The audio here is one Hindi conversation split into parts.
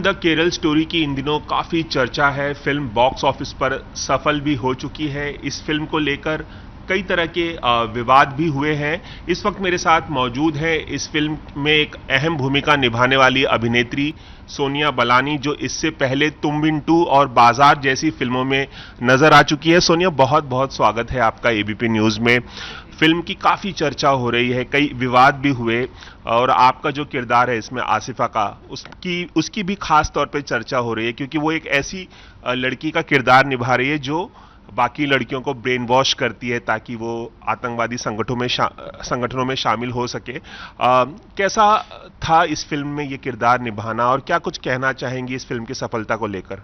द केरल स्टोरी की इन दिनों काफ़ी चर्चा है। फिल्म बॉक्स ऑफिस पर सफल भी हो चुकी है। इस फिल्म को लेकर कई तरह के विवाद भी हुए हैं। इस वक्त मेरे साथ मौजूद है इस फिल्म में एक अहम भूमिका निभाने वाली अभिनेत्री सोनिया बलानी, जो इससे पहले तुम बिन टू और बाजार जैसी फिल्मों में नजर आ चुकी है। सोनिया, बहुत बहुत स्वागत है आपका एबीपी न्यूज में। फिल्म की काफी चर्चा हो रही है, कई विवाद भी हुए, और आपका जो किरदार है इसमें आसिफा का, उसकी भी खास तौर पे चर्चा हो रही है, क्योंकि वो एक ऐसी लड़की का किरदार निभा रही है जो बाकी लड़कियों को ब्रेन वॉश करती है ताकि वो आतंकवादी संगठनों में शामिल हो सके। कैसा था इस फिल्म में ये किरदार निभाना, और क्या कुछ कहना चाहेंगी इस फिल्म की सफलता को लेकर?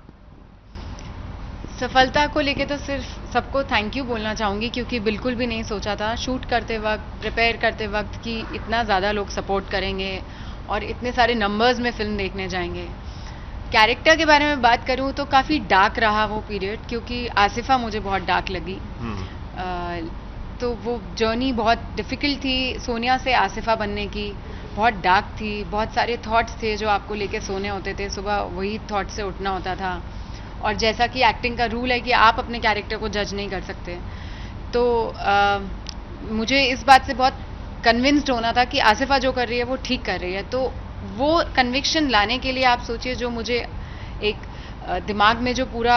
सफलता को लेके तो सिर्फ सबको थैंक यू बोलना चाहूँगी, क्योंकि बिल्कुल भी नहीं सोचा था शूट करते वक्त, प्रिपेयर करते वक्त कि इतना ज़्यादा लोग सपोर्ट करेंगे और इतने सारे नंबर्स में फिल्म देखने जाएंगे। कैरेक्टर के बारे में बात करूँ तो काफ़ी डार्क रहा वो पीरियड, क्योंकि आसिफा मुझे बहुत डार्क लगी। तो वो जर्नी बहुत डिफ़िकल्ट थी सोनिया से आसिफा बनने की, बहुत डार्क थी। बहुत सारे थॉट्स थे जो आपको लेके सोने होते थे, सुबह वही थॉट से उठना होता था। और जैसा कि एक्टिंग का रूल है कि आप अपने कैरेक्टर को जज नहीं कर सकते, तो मुझे इस बात से बहुत कन्विंस्ड होना था कि आसिफा जो कर रही है वो ठीक कर रही है। तो वो कन्विक्शन लाने के लिए आप सोचिए, जो मुझे एक दिमाग में जो पूरा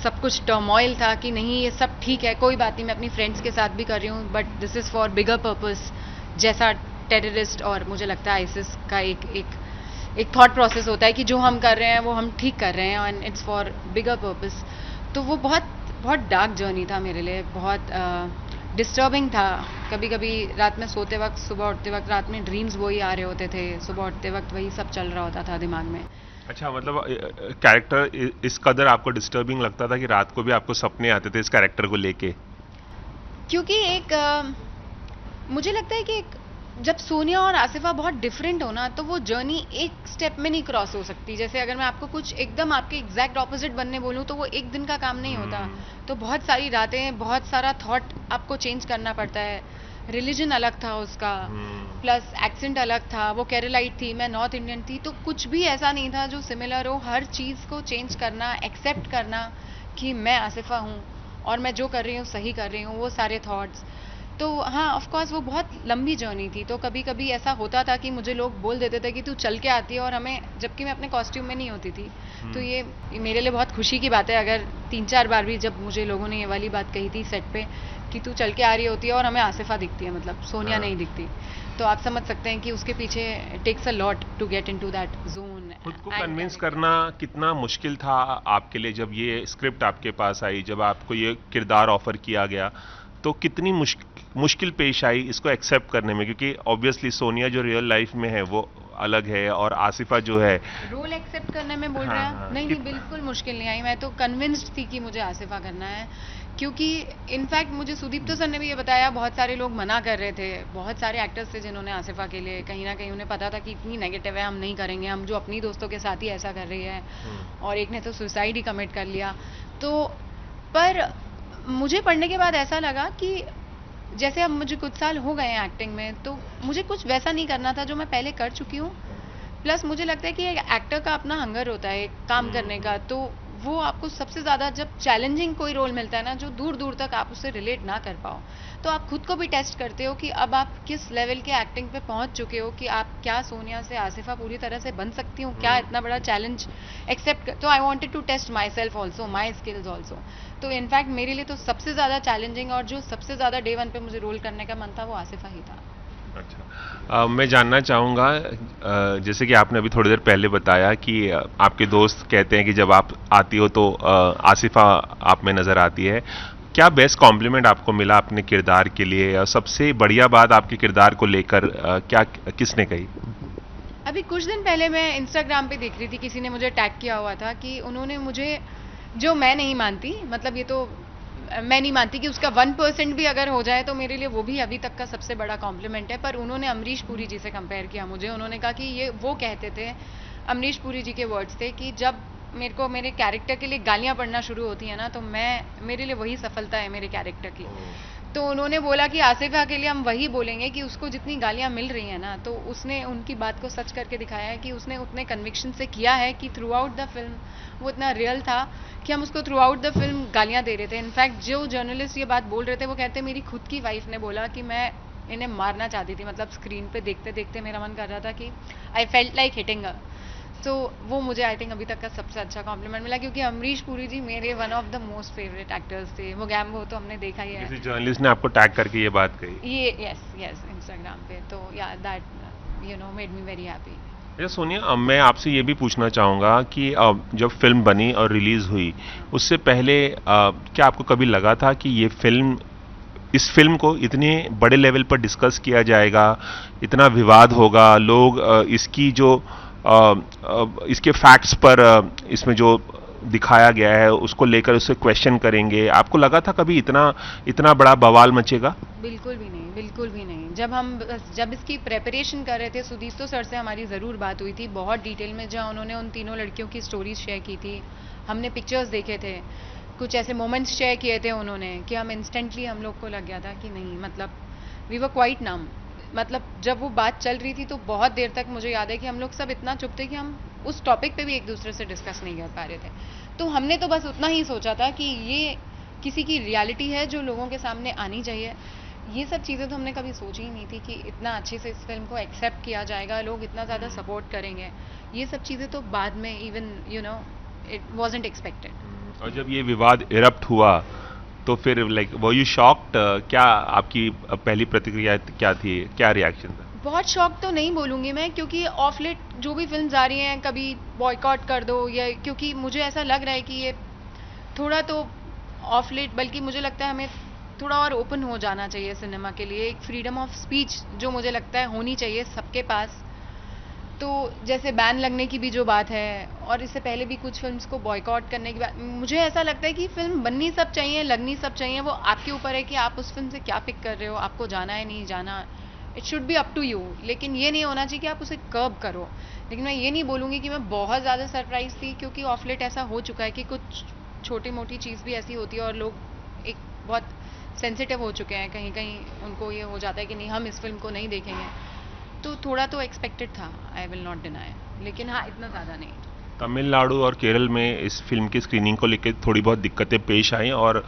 सब कुछ टर्मोइल था कि नहीं ये सब ठीक है, कोई बात नहीं, मैं अपनी फ्रेंड्स के साथ भी कर रही हूँ, but this is for bigger purpose, जैसा टेररिस्ट और मुझे लगता है आईसिस का एक थॉट प्रोसेस होता है कि जो हम कर रहे हैं वो हम ठीक कर रहे हैं and it's for bigger purpose. तो वो बहुत बहुत डार्क जर्नी था मेरे लिए, बहुत डिस्टर्बिंग था। कभी कभी रात में सोते वक्त, सुबह उठते वक्त, रात में ड्रीम्स वही आ रहे होते थे, सुबह उठते वक्त वही सब चल रहा होता था दिमाग में। अच्छा, मतलब कैरेक्टर इस कदर आपको डिस्टर्बिंग लगता था कि रात को भी आपको सपने आते थे इस कैरेक्टर को लेके? क्योंकि मुझे लगता है कि जब सोनिया और आसिफा बहुत डिफरेंट हो ना, तो वो जर्नी एक स्टेप में नहीं क्रॉस हो सकती। जैसे अगर मैं आपको कुछ एकदम आपके एग्जैक्ट ऑपोजिट बनने बोलूँ तो वो एक दिन का काम नहीं होता। तो बहुत सारी रातें, बहुत सारा थॉट आपको चेंज करना पड़ता है। रिलीजन अलग था उसका, प्लस एक्सेंट अलग था, वो केरलाइट थी, मैं नॉर्थ इंडियन थी, तो कुछ भी ऐसा नहीं था जो सिमिलर हो। हर चीज़ को चेंज करना, एक्सेप्ट करना कि मैं आसिफा हूँ और मैं जो कर रही हूँ सही कर रही हूँ, वो सारे थॉट्स। तो हाँ, ऑफ कोर्स वो बहुत लंबी जर्नी थी। तो कभी कभी ऐसा होता था कि मुझे लोग बोल देते थे कि तू चल के आती है, और हमें, जबकि मैं अपने कॉस्ट्यूम में नहीं होती थी। तो ये मेरे लिए बहुत खुशी की बात है, अगर 3-4 बार भी जब मुझे लोगों ने ये वाली बात कही थी सेट पे कि तू चल के आ रही होती है और हमें आसिफा दिखती है, मतलब सोनिया नहीं दिखती, तो आप समझ सकते हैं कि उसके पीछे takes a lot to get into that zone. खुद को कन्विंस करना कितना मुश्किल था आपके लिए जब ये स्क्रिप्ट आपके पास आई, जब आपको ये किरदार ऑफर किया गया, तो कितनी मुश्किल पेश आई इसको एक्सेप्ट करने में? क्योंकि ऑब्वियसली सोनिया जो रियल लाइफ में है वो अलग है, और आसिफा जो है रोल एक्सेप्ट करने में बोल रहा है। नहीं, बिल्कुल मुश्किल नहीं आई। मैं तो कन्विंस्ड थी कि मुझे आसिफा करना है, क्योंकि इनफैक्ट मुझे सुदीप्तो सर ने भी ये बताया, बहुत सारे लोग मना कर रहे थे, बहुत सारे एक्टर्स थे जिन्होंने आसिफा के लिए, कहीं ना कहीं उन्हें पता था कि इतनी नेगेटिव है, हम नहीं करेंगे, हम जो अपनी दोस्तों के साथ ही ऐसा कर रही है, और एक ने तो सुसाइड ही कमिट कर लिया। तो पर मुझे पढ़ने के बाद ऐसा लगा कि जैसे अब मुझे कुछ साल हो गए हैं एक्टिंग में, तो मुझे कुछ वैसा नहीं करना था जो मैं पहले कर चुकी हूँ। प्लस मुझे लगता है कि एक एक्टर का अपना हंगर होता है काम करने का, तो वो आपको सबसे ज़्यादा जब चैलेंजिंग कोई रोल मिलता है ना, जो दूर दूर तक आप उससे रिलेट ना कर पाओ, तो आप खुद को भी टेस्ट करते हो कि अब आप किस लेवल के एक्टिंग पे पहुंच चुके हो, कि आप क्या सोनिया से आसिफा पूरी तरह से बन सकती हूँ, क्या इतना बड़ा चैलेंज एक्सेप्ट तो I wanted to test myself also, my skills also. तो इनफैक्ट मेरे लिए तो सबसे ज़्यादा चैलेंजिंग और जो सबसे ज़्यादा डे 1 पे मुझे रोल करने का मन था वो आसिफा ही था। अच्छा, मैं जानना चाहूँगा, जैसे कि आपने अभी थोड़ी देर पहले बताया कि आपके दोस्त कहते हैं कि जब आप आती हो तो आसिफा आप में नज़र आती है। क्या बेस्ट कॉम्प्लीमेंट आपको मिला अपने किरदार के लिए, और सबसे बढ़िया बात आपके किरदार को लेकर क्या किसने कही? अभी कुछ दिन पहले मैं इंस्टाग्राम पे देख रही थी, किसी ने मुझे टैग किया हुआ था कि उन्होंने मुझे, जो मैं नहीं मानती, मतलब ये तो मैं नहीं मानती कि उसका 1% भी अगर हो जाए तो मेरे लिए वो भी अभी तक का सबसे बड़ा कॉम्प्लीमेंट है, पर उन्होंने अमरीश पुरी जी से कंपेयर किया मुझे। उन्होंने कहा कि ये वो कहते थे, अमरीश पुरी जी के वर्ड्स थे, कि जब मेरे को मेरे कैरेक्टर के लिए गालियां पड़ना शुरू होती है ना, तो मेरे लिए वही सफलता है मेरे कैरेक्टर की। तो उन्होंने बोला कि आसिफा के लिए हम वही बोलेंगे कि उसको जितनी गालियां मिल रही हैं ना, तो उसने उनकी बात को सच करके दिखाया है कि उसने उतने कन्विक्शन से किया है कि थ्रू आउट द फिल्म वो इतना रियल था कि हम उसको थ्रू आउट द फिल्म गालियां दे रहे थे। इनफैक्ट जो जर्नलिस्ट ये बात बोल रहे थे वो कहते मेरी खुद की वाइफ ने बोला कि मैं इन्हें मारना चाहती थी, मतलब स्क्रीन पे देखते देखते मेरा मन कर रहा था कि आई फेल्ट लाइक हिटिंग हर। तो वो मुझे आई थिंक अभी तक का सबसे अच्छा कॉम्प्लीमेंट मिला, क्योंकि अमरीश पुरी जी मेरे one of the most favourite actors थे। वो गैम्बो तो हमने देखा ही है। किसी जर्नलिस्ट ने आपको टैग करके ये बात कही? ये यस यस इंस्टाग्राम पे, तो या that you know made me very happy. अच्छा सोनिया, अब मैं आपसे ये भी पूछना चाहूँगा कि जब फिल्म बनी और रिलीज़ हुई उससे पहले क्या आपको कभी लगा था कि इस फिल्म को इतने बड़े लेवल पर डिस्कस किया जाएगा, इतना विवाद होगा, लोग इसकी जो इसके फैक्ट्स पर इसमें जो दिखाया गया है उसको लेकर उससे क्वेश्चन करेंगे? आपको लगा था कभी इतना इतना बड़ा बवाल मचेगा? बिल्कुल भी नहीं, बिल्कुल भी नहीं। जब इसकी प्रेपरेशन कर रहे थे, सुदीस्तो सर से हमारी ज़रूर बात हुई थी बहुत डिटेल में, जहाँ उन्होंने उन तीनों लड़कियों की स्टोरीज शेयर की थी। हमने पिक्चर्स देखे थे, कुछ ऐसे मोमेंट्स शेयर किए थे उन्होंने कि हम इंस्टेंटली हम लोग को लग गया था कि नहीं, मतलब वी वर क्वाइट नम। मतलब जब वो बात चल रही थी तो बहुत देर तक मुझे याद है कि हम लोग सब इतना चुप थे कि हम उस टॉपिक पे भी एक दूसरे से डिस्कस नहीं कर पा रहे थे। तो हमने तो बस उतना ही सोचा था कि ये किसी की रियलिटी है जो लोगों के सामने आनी चाहिए। ये सब चीज़ें तो हमने कभी सोची ही नहीं थी कि इतना अच्छे से इस फिल्म को एक्सेप्ट किया जाएगा, लोग इतना ज़्यादा सपोर्ट करेंगे। ये सब चीज़ें तो बाद में even you know it wasn't expected. और जब ये विवाद इरप्ट हुआ तो फिर लाइक वो यू शॉक्ड? क्या आपकी पहली प्रतिक्रिया क्या थी, क्या रिएक्शन था? बहुत शॉक तो नहीं बोलूँगी मैं, क्योंकि ऑफ लेट जो भी फिल्म्स आ रही हैं कभी बॉयकॉट कर दो, या क्योंकि मुझे ऐसा लग रहा है कि ये थोड़ा तो ऑफ लेट, बल्कि मुझे लगता है हमें थोड़ा और ओपन हो जाना चाहिए सिनेमा के लिए। एक फ्रीडम ऑफ स्पीच जो मुझे लगता है होनी चाहिए सबके पास। तो जैसे बैन लगने की भी जो बात है, और इससे पहले भी कुछ फिल्म्स को बॉयकॉट करने की बात, मुझे ऐसा लगता है कि फिल्म बननी सब चाहिए, लगनी सब चाहिए। वो आपके ऊपर है कि आप उस फिल्म से क्या पिक कर रहे हो, आपको जाना है नहीं जाना, it should be up to you. लेकिन ये नहीं होना चाहिए कि आप उसे कर्ब करो। लेकिन मैं ये नहीं बोलूँगी कि मैं बहुत ज़्यादा सरप्राइज थी, क्योंकि ऑफ लेट ऐसा हो चुका है कि कुछ छोटी मोटी चीज़ भी ऐसी होती है और लोग एक बहुत सेंसिटिव हो चुके हैं, कहीं कहीं उनको ये हो जाता है कि नहीं हम इस फिल्म को नहीं देखेंगे। तो थोड़ा तो एक्सपेक्टेड था, आई विल नॉट डिनाई, लेकिन हाँ इतना ज़्यादा नहीं। तमिलनाडु और केरल में इस फिल्म की स्क्रीनिंग को लेकर थोड़ी बहुत दिक्कतें पेश आई और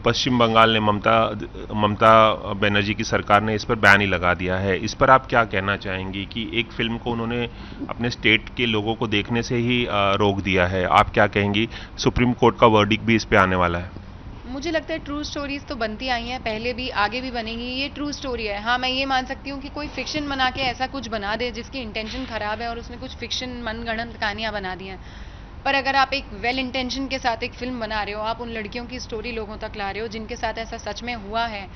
पश्चिम बंगाल ने ममता बनर्जी की सरकार ने इस पर बैन ही लगा दिया है। इस पर आप क्या कहना चाहेंगी कि एक फिल्म को उन्होंने अपने स्टेट के लोगों को देखने से ही रोक दिया है? आप क्या कहेंगी? सुप्रीम कोर्ट का वर्डिक्ट भी इस पे आने वाला है। मुझे लगता है ट्रू स्टोरीज तो बनती आई हैं पहले भी, आगे भी बनेंगी। ये ट्रू स्टोरी है। हाँ मैं ये मान सकती हूँ कि कोई फिक्शन बना के ऐसा कुछ बना दे जिसकी इंटेंशन खराब है और उसने कुछ फिक्शन मनगढ़ंत कहानियाँ बना दी हैं, पर अगर आप एक वेल इंटेंशन के साथ एक फिल्म बना रहे हो, आप उन लड़कियों की स्टोरी लोगों तक ला रहे हो जिनके साथ ऐसा सच में हुआ है,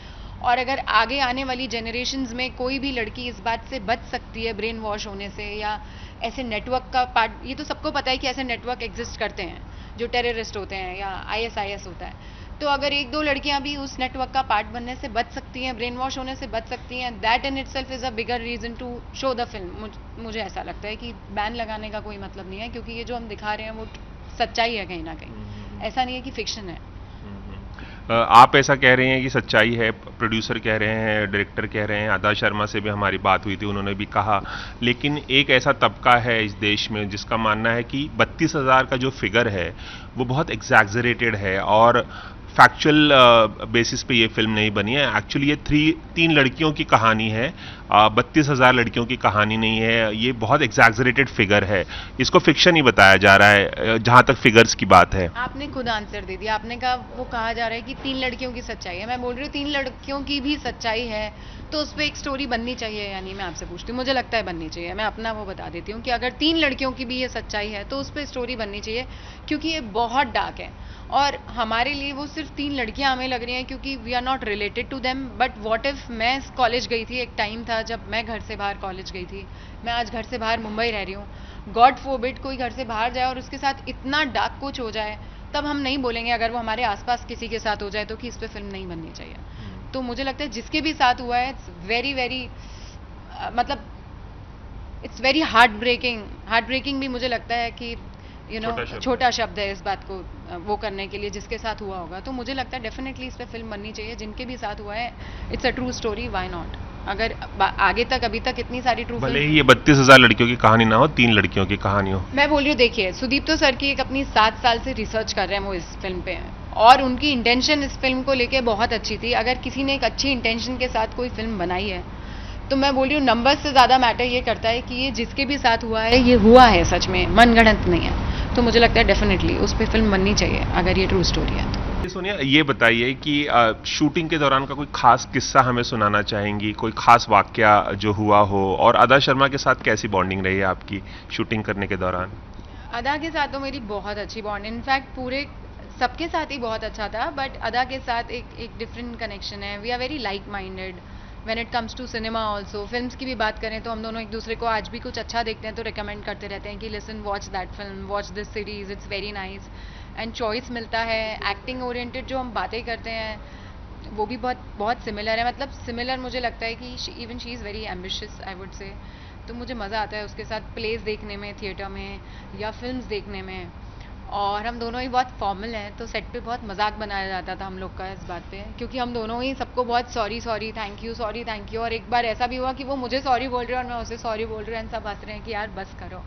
और अगर आगे आने वाली जनरेशन्स में कोई भी लड़की इस बात से बच सकती है ब्रेन वॉश होने से, या ऐसे नेटवर्क का पार्ट, ये तो सबको पता है कि ऐसे नेटवर्क एग्जिस्ट करते हैं जो टेररिस्ट होते हैं या ISIS होता है, तो अगर एक दो लड़कियां भी उस नेटवर्क का पार्ट बनने से बच सकती हैं, ब्रेन वॉश होने से बच सकती हैं, that in itself is a bigger reason to show the film. मुझे ऐसा लगता है कि बैन लगाने का कोई मतलब नहीं है, क्योंकि ये जो हम दिखा रहे हैं वो सच्चाई है कहीं ना कहीं, ऐसा नहीं है कि फिक्शन है। आप ऐसा कह रहे हैं कि सच्चाई है, प्रोड्यूसर कह रहे हैं, डायरेक्टर कह रहे हैं, आदा शर्मा से भी हमारी बात हुई थी, उन्होंने भी कहा, लेकिन एक ऐसा तबका है इस देश में जिसका मानना है कि 32,000 का जो फिगर है वो बहुत एग्जैजरेटेड है और फैक्चुअल बेसिस पे ये फिल्म नहीं बनी है। एक्चुअली ये तीन लड़कियों की कहानी है, 32,000 लड़कियों की कहानी नहीं है। ये बहुत एग्जैजरेटेड फिगर है, इसको फिक्शन ही बताया जा रहा है जहां तक फिगर्स की बात है। आपने खुद आंसर दे दिया, आपने कहा वो कहा जा रहा है कि 3 लड़कियों की सच्चाई है। मैं बोल रही हूँ 3 लड़कियों की भी सच्चाई है, तो उस पर एक स्टोरी बननी चाहिए या नहीं, मैं आपसे पूछती हूँ। मुझे लगता है बननी चाहिए। मैं अपना वो बता देती हूँ कि अगर 3 लड़कियों की भी ये सच्चाई है तो उस पर स्टोरी बननी चाहिए, क्योंकि ये बहुत डार्क है और हमारे लिए वो सिर्फ 3 लड़कियां हमें लग रही हैं क्योंकि we are not related to them. But what if मैं कॉलेज गई थी, एक टाइम था जब मैं घर से बाहर कॉलेज गई थी, मैं आज घर से बाहर मुंबई रह रही हूँ, गॉड फोरबिड कोई घर से बाहर जाए और उसके साथ इतना डार्क कुछ हो जाए, तब हम नहीं बोलेंगे अगर वो हमारे आसपास किसी के साथ हो जाए तो कि इस पे फिल्म नहीं बननी चाहिए। तो मुझे लगता है जिसके भी साथ हुआ है इट्स वेरी वेरी मतलब इट्स वेरी हार्ट ब्रेकिंग भी मुझे लगता है कि छोटा शब्द। छोटा शब्द है इस बात को वो करने के लिए जिसके साथ हुआ होगा। तो मुझे लगता है डेफिनेटली इस पे फिल्म बननी चाहिए, जिनके भी साथ हुआ है, it's a true story, why not. अगर आगे तक अभी तक इतनी सारी ट्रू भले ही ये 32,000 लड़कियों की कहानी ना हो, 3 लड़कियों की कहानी हो। मैं बोल रही हूँ, देखिए सुदीप तो सर की एक अपनी 7 साल से रिसर्च कर रहे हैं वो इस फिल्म पे, और उनकी इंटेंशन इस फिल्म को लेके बहुत अच्छी थी। अगर किसी ने एक अच्छी इंटेंशन के साथ कोई फिल्म बनाई है, तो मैं बोल रही हूँ नंबर्स से ज़्यादा मैटर ये करता है कि ये जिसके भी साथ हुआ है, ये हुआ है सच में, मनगढ़ंत नहीं है। तो मुझे लगता है डेफिनेटली उस पर फिल्म बननी चाहिए अगर ये ट्रू स्टोरी है तो। सोनिया, ये बताइए कि शूटिंग के दौरान का कोई खास किस्सा हमें सुनाना चाहेंगी, कोई खास वाकया जो हुआ हो, और अदा शर्मा के साथ कैसी बॉन्डिंग रही है आपकी शूटिंग करने के दौरान? अदा के साथ तो मेरी बहुत अच्छी बॉन्ड, इनफैक्ट पूरे सबके साथ ही बहुत अच्छा था, बट अदा के साथ एक डिफरेंट कनेक्शन है। We are very like minded when it comes to cinema also. Films की भी बात करें तो हम दोनों एक दूसरे को आज भी कुछ अच्छा देखते हैं तो रिकमेंड करते रहते हैं कि listen watch that film, watch this series, it's very nice, and choice मिलता है। एक्टिंग ओरिएंटेड जो हम बातें करते हैं वो भी बहुत बहुत सिमिलर है, मतलब सिमिलर मुझे लगता है कि even she is very ambitious I would say. तो मुझे मज़ा आता है उसके साथ प्लेस देखने में, थिएटर में या फिल्म्स देखने में। और हम दोनों ही बहुत फॉर्मल हैं, तो सेट पे बहुत मजाक बनाया जाता था हम लोग का इस बात पे, क्योंकि हम दोनों ही सबको बहुत sorry sorry thank you, sorry thank you. और एक बार ऐसा भी हुआ कि वो मुझे सॉरी बोल रहे हैं और मैं उसे सॉरी बोल रही हूँ, एंड सब हंस रहे हैं कि यार बस करो,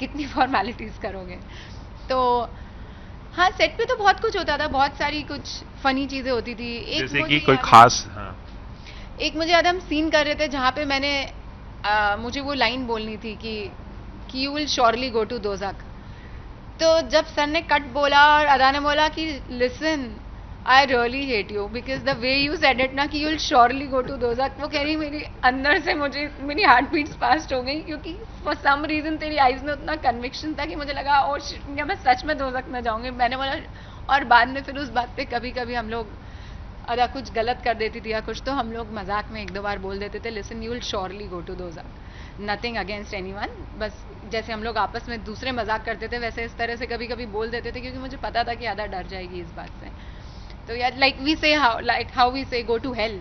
कितनी फॉर्मेलिटीज़ करोगे। तो हाँ, सेट पे तो बहुत कुछ होता था, बहुत सारी कुछ फनी चीज़ें होती थी। जैसे कि कोई खास? हाँ, एक मुझे याद है, हम सीन कर रहे थे जहाँ पे मैंने मुझे वो लाइन बोलनी थी कि you will surely go to दोज़ख। तो जब सर ने कट बोला और अदा ने बोला कि listen I really hate you because the way you said it ना कि you will surely go to दोज़ख, वो कह रही मेरी अंदर से मुझे मेरी हार्ट बीट्स फास्ट हो गई, क्योंकि फॉर सम रीज़न तेरी आइज में उतना कन्विक्शन था कि मुझे लगा ओ शिट, मैं सच में दोज़ख में जाऊंगी। मैंने बोला, और बाद में फिर उस बात पे कभी कभी हम लोग अदा कुछ गलत कर देती थी या कुछ, तो हम लोग मजाक में 1-2 बार बोल देते थे listen you will surely go to दोज़ख, नथिंग अगेंस्ट एनीवन। बस जैसे हम लोग आपस में दूसरे मजाक करते थे वैसे इस तरह से कभी कभी बोल देते थे, क्योंकि मुझे पता था कि अदा डर जाएगी इस बात से। तो यार लाइक वी से हाउ वी से गो टू हेल,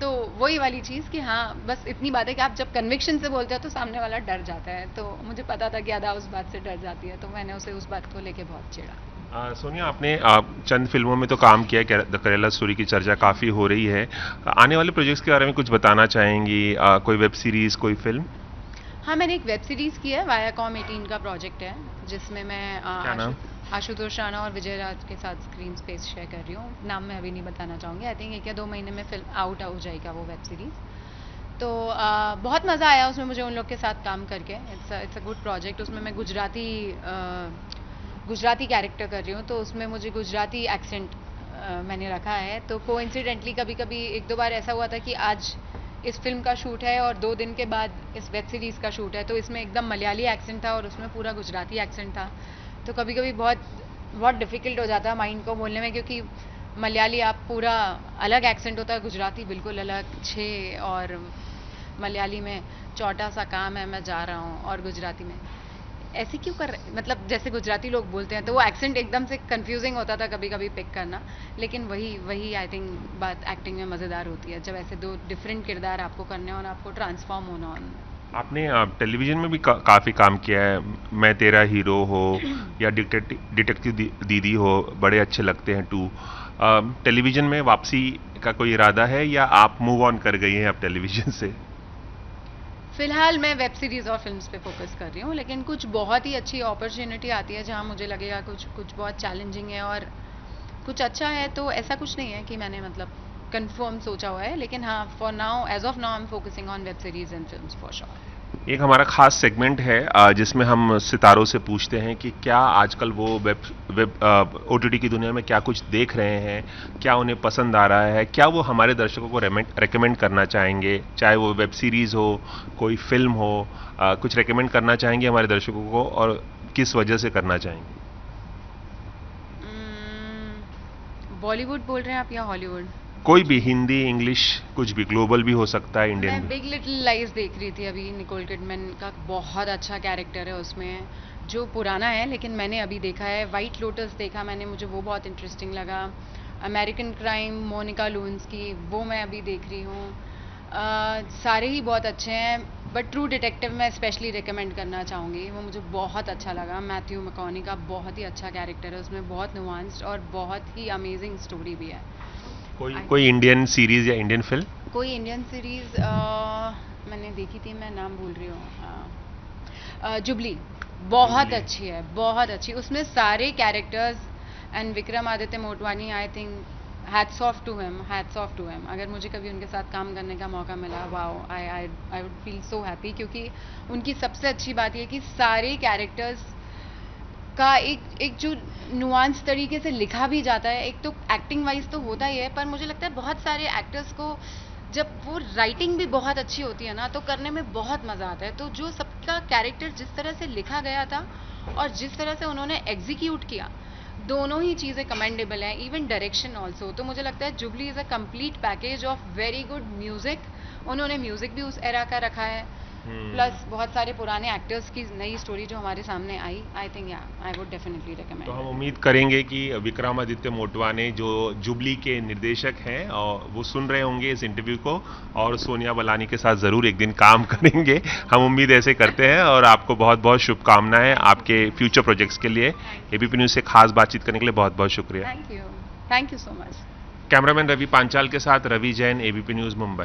तो वही वाली चीज़ कि हाँ बस इतनी बात है कि आप जब कन्विक्शन से बोलते हो तो सामने वाला डर जाता है। तो मुझे पता था कि अदा उस बात से डर जाती है, तो मैंने उसे उस बात को लेके बहुत चिढ़ा। सोनिया, आपने चंद फिल्मों में तो काम किया है, द केरला स्टोरी की चर्चा काफ़ी हो रही है। आने वाले प्रोजेक्ट्स के बारे में कुछ बताना चाहेंगी? कोई वेब सीरीज़, कोई फिल्म? हाँ, मैंने एक वेब सीरीज़ की है, वायाकॉम 18 का प्रोजेक्ट है, जिसमें मैं क्या नाम? आशुतोष राणा और विजय राज के साथ स्क्रीन स्पेस शेयर कर रही हूँ। नाम मैं अभी नहीं बताना चाहूँगी, आई थिंक 1 या 2 महीने में फिल्म आउट हो जाएगा वो वेब सीरीज़। तो बहुत मज़ा आया उसमें मुझे उन लोग के साथ काम करके। It's a good project. उसमें मैं गुजराती कैरेक्टर कर रही हूँ, तो उसमें मुझे गुजराती एक्सेंट मैंने रखा है। तो कोइंसिडेंटली कभी कभी 1-2 बार ऐसा हुआ था कि आज इस फिल्म का शूट है और 2 दिन के बाद इस वेब सीरीज़ का शूट है, तो इसमें एकदम मलयाली एक्सेंट था और उसमें पूरा गुजराती एक्सेंट था। तो कभी कभी बहुत बहुत डिफ़िकल्ट हो जाता है माइंड को बोलने में, क्योंकि मलयाली आप पूरा अलग एक्सेंट होता है, गुजराती बिल्कुल अलग छे, और मलयाली में छोटा सा काम है मैं जा रहा हूँ, और गुजराती में ऐसे क्यों कर रहे, मतलब जैसे गुजराती लोग बोलते हैं, तो वो एक्सेंट एकदम से कंफ्यूजिंग होता था कभी कभी पिक करना। लेकिन वही आई थिंक बात एक्टिंग में मज़ेदार होती है, जब ऐसे 2 डिफरेंट किरदार आपको करने और आपको ट्रांसफॉर्म होना उनमें। आपने टेलीविजन में भी काफ़ी काम किया है। मैं तेरा हीरो हो या डिटेक्टिव दीदी हो, बड़े अच्छे लगते हैं 2। टेलीविजन में वापसी का कोई इरादा है या आप मूव ऑन कर गई हैं अब टेलीविजन से? फिलहाल मैं वेब सीरीज़ और फिल्म्स पे फोकस कर रही हूँ, लेकिन कुछ बहुत ही अच्छी अपॉर्चुनिटी आती है जहाँ मुझे लगेगा कुछ बहुत चैलेंजिंग है और कुछ अच्छा है, तो ऐसा कुछ नहीं है कि मैंने मतलब कंफर्म सोचा हुआ है। लेकिन हाँ, for now, as of now, I am focusing on web series and films for sure. एक हमारा खास सेगमेंट है जिसमें हम सितारों से पूछते हैं कि क्या आजकल वो वेब ओटीटी की दुनिया में क्या कुछ देख रहे हैं, क्या उन्हें पसंद आ रहा है, क्या वो हमारे दर्शकों को रेकमेंड करना चाहेंगे, चाहे वो वेब सीरीज़ हो, कोई फिल्म हो, कुछ रेकमेंड करना चाहेंगे हमारे दर्शकों को, और किस वजह से करना चाहेंगे? बॉलीवुड बोल रहे हैं आप या हॉलीवुड? कोई भी, हिंदी, इंग्लिश, कुछ भी, ग्लोबल भी हो सकता है, इंडियन मैं भी। बिग लिटिल लाइज देख रही थी अभी, निकोल किडमैन का बहुत अच्छा कैरेक्टर है उसमें, जो पुराना है लेकिन मैंने अभी देखा है। वाइट लोटस देखा मैंने, मुझे वो बहुत इंटरेस्टिंग लगा। अमेरिकन क्राइम, मोनिका लून्स की, वो मैं अभी देख रही हूँ। सारे ही बहुत अच्छे हैं। बट ट्रू डिटेक्टिव मैं स्पेशली रिकमेंड करना चाहूँगी, वो मुझे बहुत अच्छा लगा। मैथ्यू मैकॉनी का बहुत ही अच्छा कैरेक्टर है उसमें, बहुत नुआंस्ड और बहुत ही अमेजिंग स्टोरी भी है। कोई इंडियन सीरीज या इंडियन फिल्म? कोई इंडियन सीरीज मैंने देखी थी, मैं नाम भूल रही हूँ, जुबली, बहुत अच्छी है, बहुत अच्छी। उसमें सारे characters and Vikramaditya Motwane, I think hats off to him, hats off to him. अगर मुझे कभी उनके साथ काम करने का मौका मिला, wow, I would feel so happy, क्योंकि उनकी सबसे अच्छी बात ये कि सारे कैरेक्टर्स का एक जो नुआंस तरीके से लिखा भी जाता है। एक तो एक्टिंग वाइज तो होता ही है, पर मुझे लगता है बहुत सारे एक्टर्स को जब वो राइटिंग भी बहुत अच्छी होती है ना, तो करने में बहुत मज़ा आता है। तो जो सबका कैरेक्टर जिस तरह से लिखा गया था और जिस तरह से उन्होंने एग्जीक्यूट किया, दोनों ही चीज़ें कमेंडेबल हैं। इवन डायरेक्शन ऑल्सो, तो मुझे लगता है jubilee is a complete package of very good music. उन्होंने म्यूज़िक भी उस एरा का रखा है, प्लस बहुत सारे पुराने एक्टर्स की नई स्टोरी जो हमारे सामने आई। आई थिंक या आई वुड डेफिनेटली रिकमेंड। तो हम उम्मीद करेंगे कि विक्रमादित्य मोटवाने जो जुबली के निर्देशक हैं और वो सुन रहे होंगे इस इंटरव्यू को, और सोनिया बलानी के साथ ज़रूर एक दिन काम करेंगे। हम उम्मीद ऐसे करते हैं, और आपको बहुत बहुत शुभकामनाएं आपके फ्यूचर प्रोजेक्ट्स के लिए। एबीपी न्यूज़ से खास बातचीत करने के लिए बहुत बहुत शुक्रिया। Thank you so much. Cameraman Ravi Panchal के साथ रवि जैन, एबीपी न्यूज़, मुंबई।